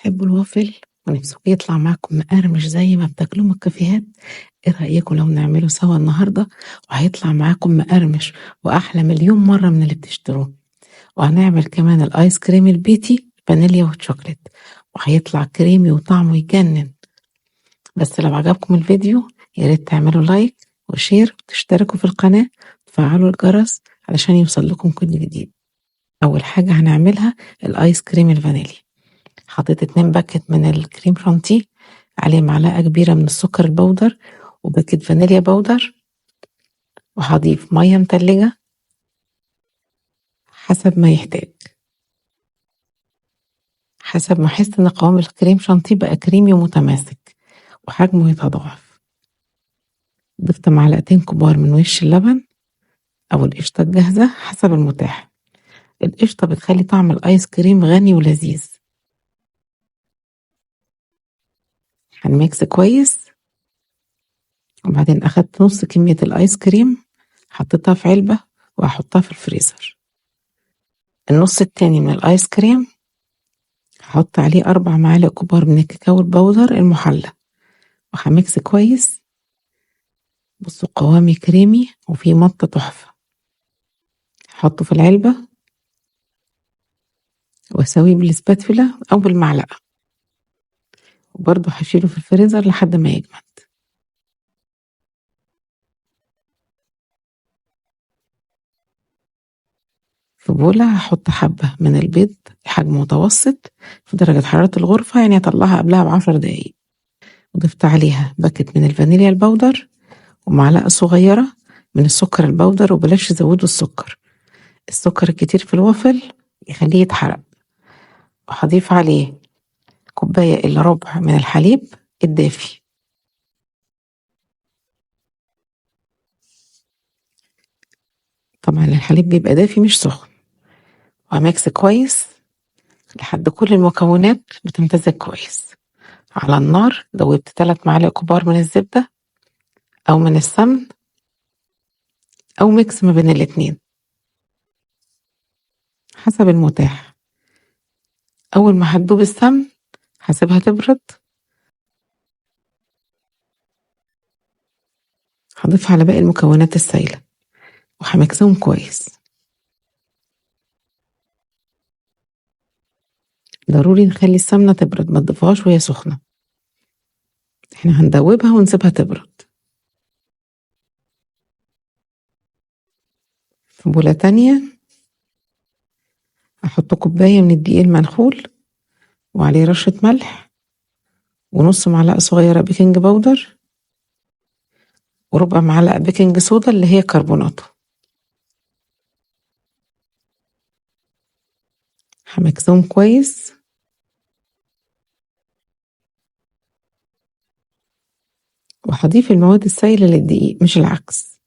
بتحبوا الوافل ونفسكم يطلع معاكم مقرمش زي ما بتاكلوه من الكافيهات؟ ايه رأيكم لو نعمله سوا النهارده وهيطلع معاكم مقرمش واحلى مليون مرة من اللي بتشتروه. وهنعمل كمان الايس كريم البيتي فانيليا وشوكليت، وهيطلع كريمي وطعمه يجنن. بس لو عجبكم الفيديو يا ريت تعملوا لايك وشير وتشتركوا في القناة وتفعلوا الجرس علشان يوصل لكم كل جديد. اول حاجة هنعملها الايس كريم الفانيليا. حطيت 2 باكت من الكريم شانتيه، عليه معلقة كبيرة من السكر البودر وباكت فانيليا بودر، وهضيف مية متلجة حسب ما يحتاج، حسب ما احس ان قوام الكريم شانتيه بقى كريمي ومتماسك وحجمه يتضاعف. ضفت معلقتين كبار من وش اللبن او القشطة الجاهزة حسب المتاح. القشطة بتخلي طعم الايس كريم غني ولذيذ. هنميكس كويس، وبعدين اخدت نص كمية الايس كريم حطيتها في علبة وهحطها في الفريزر. النص التاني من الايس كريم هحط عليه 4 معالق كبار من الكاكاو البودر المحلى وهميكس كويس. بصوا قوامي كريمي وفيه مطة تحفة. هحطه في العلبة واسويه بالسباتولا او بالمعلقة، وبرضه هشيله في الفريزر لحد ما يجمد. في بولة هحط حبة من البيض حجم متوسط في درجة حرارة الغرفة، يعني اطلعها قبلها ب10 دقايق. وضفت عليها باكت من الفانيليا البودر ومعلقة صغيرة من السكر البودر، وبلاش تزودوا السكر. السكر الكتير في الوافل يخليه يتحرق. وهضيف عليه كوباية إلا ربع من الحليب الدافي. طبعا الحليب بيبقى دافي مش سخن. وهميكس كويس لحد كل المكونات بتمتزج كويس. على النار دوبت 3 معالق كبار من الزبدة أو من السمن أو ميكس ما بين الاتنين حسب المتاح. أول ما هتدوب السمن هسيبها تبرد. هضيفها على باقي المكونات السايلة وهميكسهم كويس. ضروري نخلي السمنة تبرد، ما تضيفهاش وهي سخنة. احنا هندوبها ونسيبها تبرد. في بولة تانية احط كوباية من الدقيق المنخول وعليه رشة ملح ونص معلقة صغيرة بيكنج باودر وربع معلقة بيكنج صودا اللي هي كربوناتو. همكسهم كويس. وهضيف المواد السائلة للدقيق مش العكس.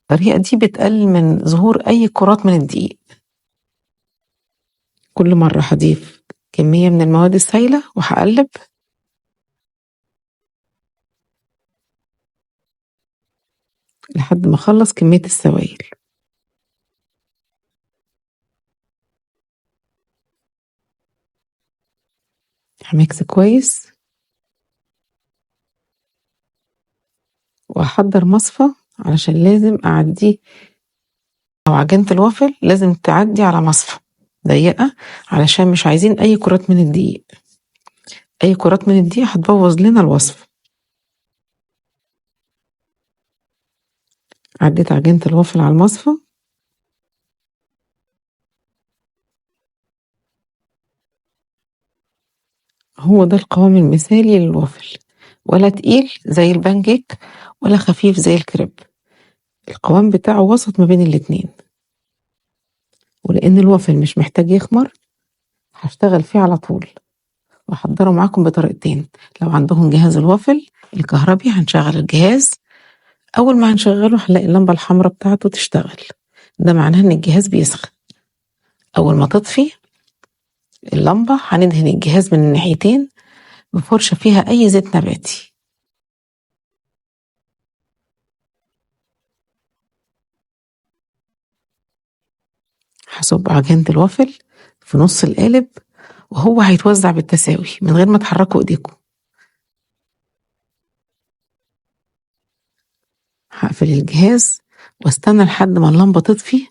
الطريقة دي بتقلل من ظهور أي كرات من الدقيق. كل مرة هضيف كمية من المواد السائلة وهقلب لحد ما اخلص كمية السوائل. هميكس كويس وهحضر مصفى علشان لازم اعديه، او عجينة الوافل لازم تعدي على مصفى ضيقة علشان مش عايزين اي كرات من الدقيق. اي كرات من الدقيق هتبوظ لنا الوصفة. عديت عجينة الوافل على المصفى. هو ده القوام المثالي للوافل، ولا تقيل زي البانكيك ولا خفيف زي الكريب. القوام بتاعه وسط ما بين الاتنين. ولان الوافل مش محتاج يخمر هشتغل فيه على طول. وأحضره معاكم بطريقتين. لو عندهم جهاز الوافل الكهربي هنشغل الجهاز، أول ما هنشغله هنلاقي اللمبة الحمراء بتاعته تشتغل، ده معناه إن الجهاز بيسخن. أول ما تطفي اللمبة هندهن الجهاز من الناحيتين بفرشة فيها أي زيت نباتي. هصب عجينة الوافل في نص القالب وهو هيتوزع بالتساوي من غير ما تحركوا ايديكم. هقفل الجهاز واستنى لحد ما اللمبة تطفي.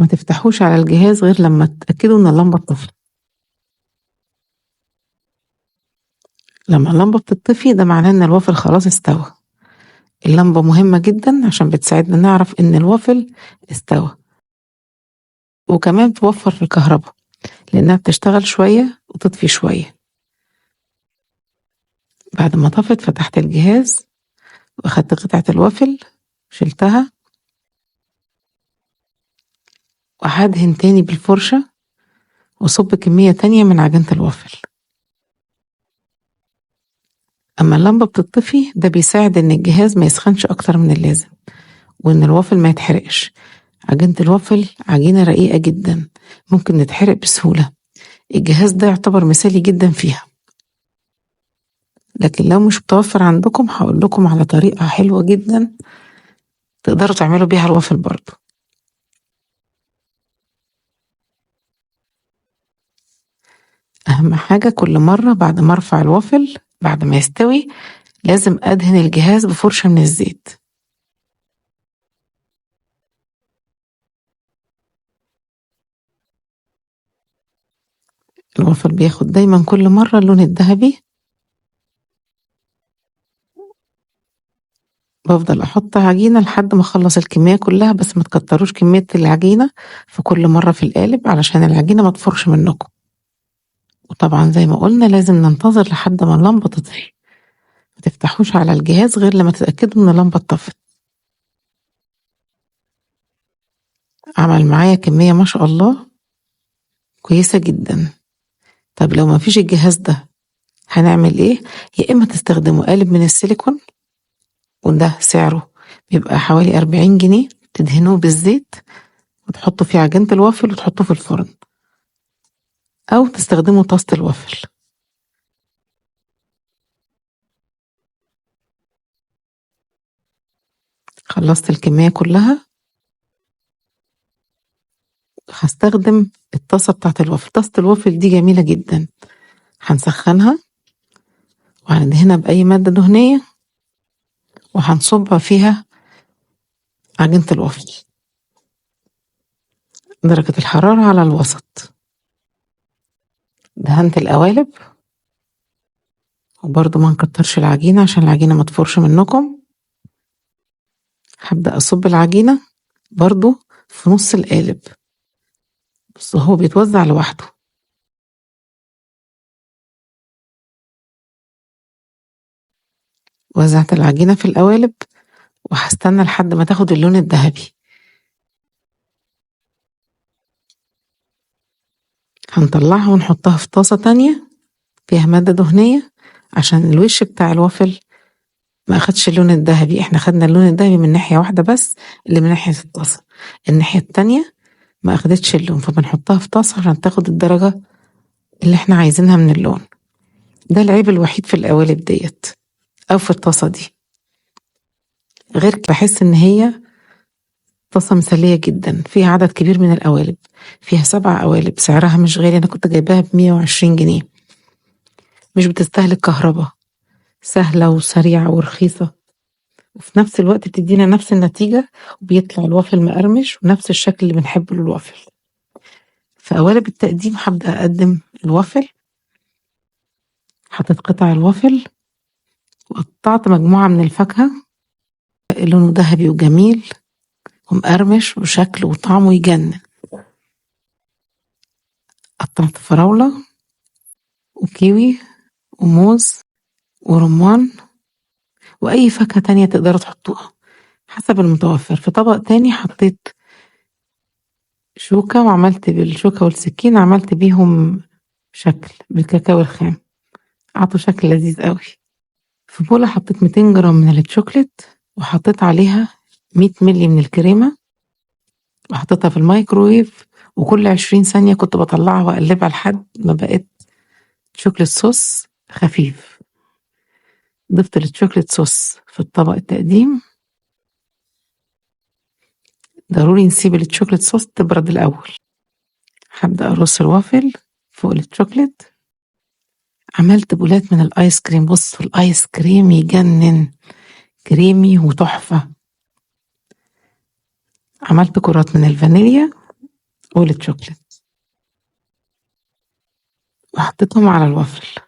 ما تفتحوش على الجهاز غير لما تتأكدوا ان اللمبة بتطفي. لما اللمبة بتطفي ده معناه ان الوافل خلاص استوى. اللمبة مهمة جدا عشان بتساعدنا نعرف ان الوافل استوى، وكمان توفر في الكهرباء لانها بتشتغل شوية وتطفي شوية. بعد ما طفت فتحت الجهاز واخدت قطعة الوافل شلتها، وهدهن تاني بالفرشة وصب كمية تانية من عجينة الوافل. اما اللمبة بتطفي ده بيساعد ان الجهاز ما يسخنش اكتر من اللازم وان الوافل ما يتحرقش. عجينة الوافل عجينة رقيقة جدا، ممكن نتحرق بسهولة. الجهاز ده يعتبر مثالي جدا فيها. لكن لو مش متوفر عندكم هقول لكم على طريقة حلوة جدا تقدروا تعملوا بيها الوافل برضو. اهم حاجة كل مرة بعد ما ارفع الوافل بعد ما يستوي لازم ادهن الجهاز بفرشة من الزيت. الوافل بياخد دايما كل مرة اللون الذهبي. بفضل احط عجينة لحد ما اخلص الكمية كلها، بس ما تكتروش كمية العجينة في كل مرة في القالب علشان العجينة ما تفرش منكم. وطبعا زي ما قلنا لازم ننتظر لحد ما اللمبة تطفي، ما تفتحوش على الجهاز غير لما تتأكدوا ان اللمبة اتطفت. عمل معايا كمية ما شاء الله كويسة جدا. طب لو ما فيش الجهاز ده هنعمل ايه؟ يا اما تستخدموا قالب من السيليكون وده سعره بيبقى حوالي 40 جنيه، تدهنوه بالزيت وتحطوا فيه عجينة الوافل وتحطوه في الفرن، او تستخدموا طاسة الوافل. خلصت الكمية كلها، هستخدم الطاسة بتاعت الوافل. طاسة الوافل دي جميلة جدا. هنسخنها وهندهنها بأي مادة دهنية وهنصب فيها عجينة الوافل. درجة الحرارة على الوسط. دهنت القوالب وبرضو ما نكترش العجينة عشان العجينة ما تفرش منكم. هبدأ أصب العجينة برضو في نص القالب، بس هو بيتوزع لوحده. وزعت العجينة في القوالب وهستنى لحد ما تاخد اللون الذهبي. هنطلعها ونحطها في طاسة تانية فيها مادة دهنية عشان الوش بتاع الوافل ما أخدش اللون الذهبي. احنا خدنا اللون الذهبي من ناحية واحدة بس اللي من ناحية الطاسة، الناحية التانية ما أخدتش اللون، فبنحطها في طاسة عشان تاخد الدرجة اللي احنا عايزينها من اللون. ده العيب الوحيد في القوالب ديت أو في الطاسة دي. غير كده بحس إن هي طاسة مثالية جدا، فيها عدد كبير من القوالب، فيها 7 قوالب، سعرها مش غالي. أنا كنت جايباها ب120 جنيه. مش بتستهلك كهرباء، سهلة وسريعة ورخيصة، وفي نفس الوقت بتدينا نفس النتيجة وبيطلع الوافل مقرمش ونفس الشكل اللي بنحبه للوافل. في قوالب التقديم هبدأ أقدم الوافل. حطيت قطع الوافل وقطعت مجموعة من الفاكهة، لونه ذهبي وجميل ومقرمش وشكله وطعمه يجنن. قطعت فراولة وكيوي وموز ورمان وأي فاكهة تانية تقدروا تحطوها حسب المتوفر. في طبق تاني حطيت شوكة وعملت بالشوكة والسكينة عملت بيهم شكل بالكاكاو الخام، عطوا شكل لذيذ قوي. في بولة حطيت 200 جرام من الشوكليت وحطيت عليها 100 ملي من الكريمة وحطيتها في الميكروويف، وكل 20 ثانية كنت بطلعها وأقلبها لحد ما بقت شوكليت صوص خفيف. ضفت الشوكليت صوص في الطبق التقديم. ضروري نسيب الشوكليت صوص تبرد الأول. هبدأ أرص الوافل فوق الشوكليت. عملت بولات من الآيس كريم، بصوا الآيس كريم يجنن، كريمي وتحفة. عملت كرات من الفانيليا والشوكليت وحطيتهم على الوافل.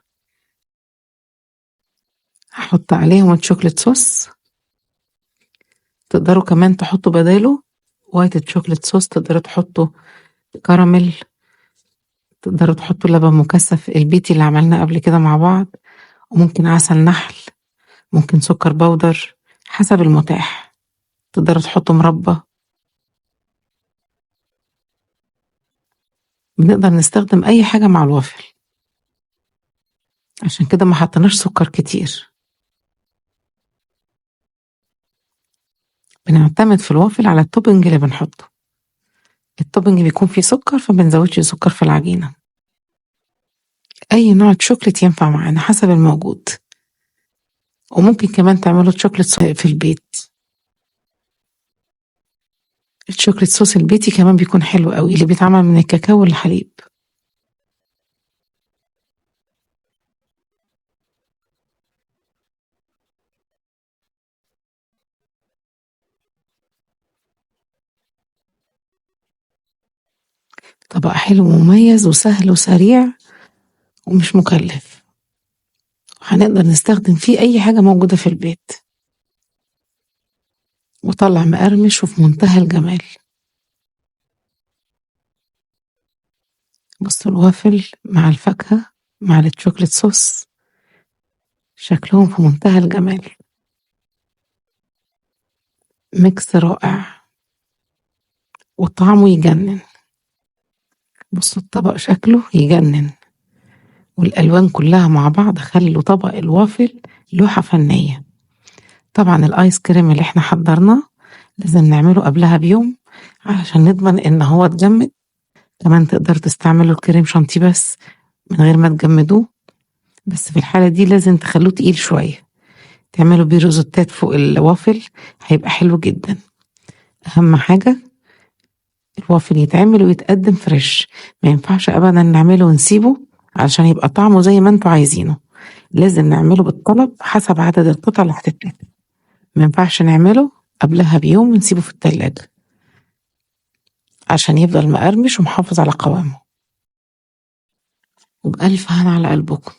هحط عليهم الشوكليت صوص، تقدروا كمان تحطوا بداله وايت شوكليت صوص، تقدروا تحطوا كراميل، تقدروا تحطوا لبن مكثف البيتي اللي عملناه قبل كده مع بعض، وممكن عسل نحل، ممكن سكر بودر، حسب المتاح. تقدروا تحطوا مربى. بنقدر نستخدم أي حاجة مع الوافل، عشان كده ما حطيناش سكر كتير. بنعتمد في الوافل على التوبنج اللي بنحطه. التوبنج بيكون فيه سكر فبنزودش سكر في العجينة. أي نوع شوكليت ينفع معانا حسب الموجود، وممكن كمان تعملوا شوكليت في البيت. الشوكليت صوص البيتي كمان بيكون حلو قوي، اللي بيتعمل من الكاكاو والحليب. طبق حلو ومميز وسهل وسريع ومش مكلف، هنقدر نستخدم فيه أي حاجة موجودة في البيت، وطلع مقرمش وفي منتهى الجمال. بصوا الوافل مع الفاكهة مع الشوكليت صوص، شكلهم في منتهى الجمال، ميكس رائع وطعمه يجنن. بصوا الطبق شكله يجنن، والألوان كلها مع بعض خلوا طبق الوافل لوحة فنية. طبعا الآيس كريم اللي احنا حضرناه لازم نعمله قبلها بيوم عشان نضمن ان هو اتجمد. كمان تقدر تستعملوا الكريم شانتيه بس من غير ما تجمدوه، بس في الحالة دي لازم تخلوه تقيل شوية. تعملوا بيه روزوتات فوق الوافل هيبقى حلو جدا. أهم حاجة الوافل يتعمل ويتقدم فريش، ما ينفعش أبدا نعمله ونسيبه علشان يبقى طعمه زي ما انتوا عايزينه. لازم نعمله بالطلب حسب عدد القطع اللي هتتاكل، ما ينفعش نعمله قبلها بيوم ونسيبه في التلاجة عشان يفضل مقرمش ومحافظ على قوامه. وبألف هنا على قلبكم.